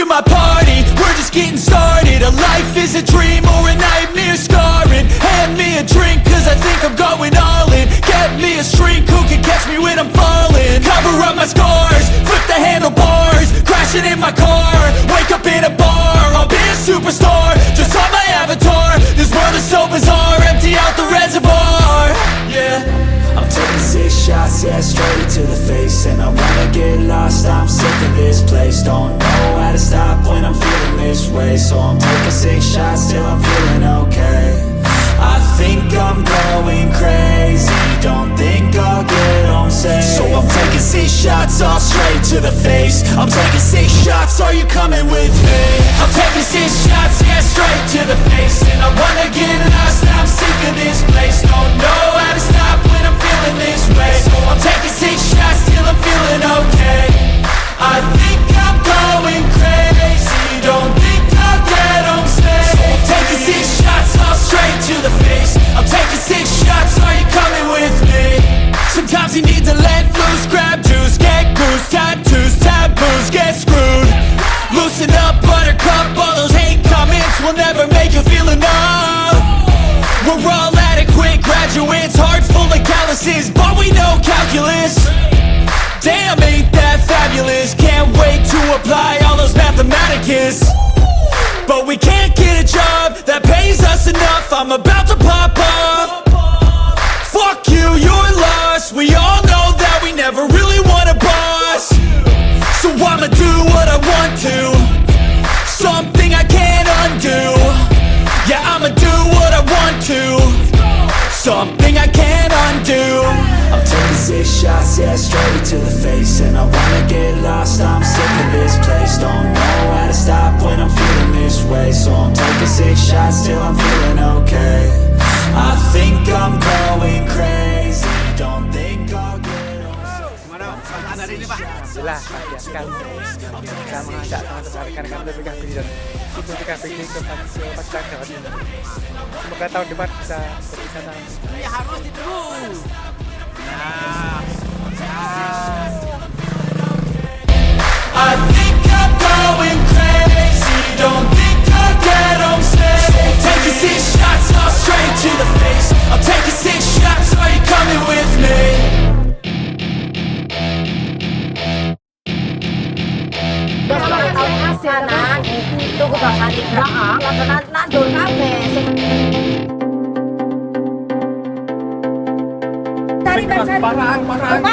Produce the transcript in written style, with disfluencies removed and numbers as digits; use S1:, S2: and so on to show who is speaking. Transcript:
S1: to my party, we're just getting started. A life is a dream or a nightmare scarring. Hand me a drink cause I think I'm going all in. Get me a shrink who can catch me when I'm falling. Cover up my scars, flip the handlebars, crashing in my car, wake up in a bar. I'll be a superstar, just on my avatar. This world is so bizarre, empty out the reservoir. Yeah, I'm taking 6 shots, yeah, straight to the face. And I wanna get lost, I'm sick of this place. Don't know how to stop when I'm feeling this way. So I'm taking 6 shots till I'm feeling okay. I think I'm going crazy, don't think I'll get home safe. So I'm taking 6 shots, all straight to the face. I'm taking 6 shots, are you coming with me? I'm taking 6 shots, yeah, straight to the face. And I wanna get lost, I'm sick of this place. Don't know how to stop when I'm feeling this way. So I'm taking 6 shots till I'm feeling okay. I think I'm going crazy, don't think I'll get home safe. So I'm taking 6 shots, all straight to the face. I'm taking 6 shots, are you coming with me? Sometimes you need to let loose, grab juice, get goose, tattoos, taboos, get screwed. Loosen up, buttercup, all those hate comments will never make you feel enough. We're all adequate graduates, heart full of calluses, but we know calculus. Damn, ain't that fabulous? Can't wait to apply all those mathematicus. But we can't get a job that pays us enough. I'm about to pop off. Fuck you, you're lost. We all know that we never really want a boss. So I'ma do what I want to, something I can't undo. Yeah, I'ma do what I want to, something I can't undo. I'm taking 6 shots, yeah, straight to the face. And I wanna get lost, I'm sick of this place. Don't know how to stop when I'm feeling this way. So I'm taking 6 shots till I'm feeling okay. I think I'm going crazy, don't think I'll get on.
S2: Gimana perasaan hari ini, Pak? Alhamdulillah, bahagia sekali bisa mengajak teman-teman rekan-rekan PPKBD dan tim PPKBD ke Pacitan, Jawa Tengah. Semoga tahun depan bisa berwisata.
S3: Ya harus itu.
S1: I think I'm going crazy, don't think I'll get home safe. Taking 6 shots, all straight to the face. I'm taking 6 shots, are you coming with me?
S4: Itu bakal diberang, nadul kabeh. Paraan. Paraan.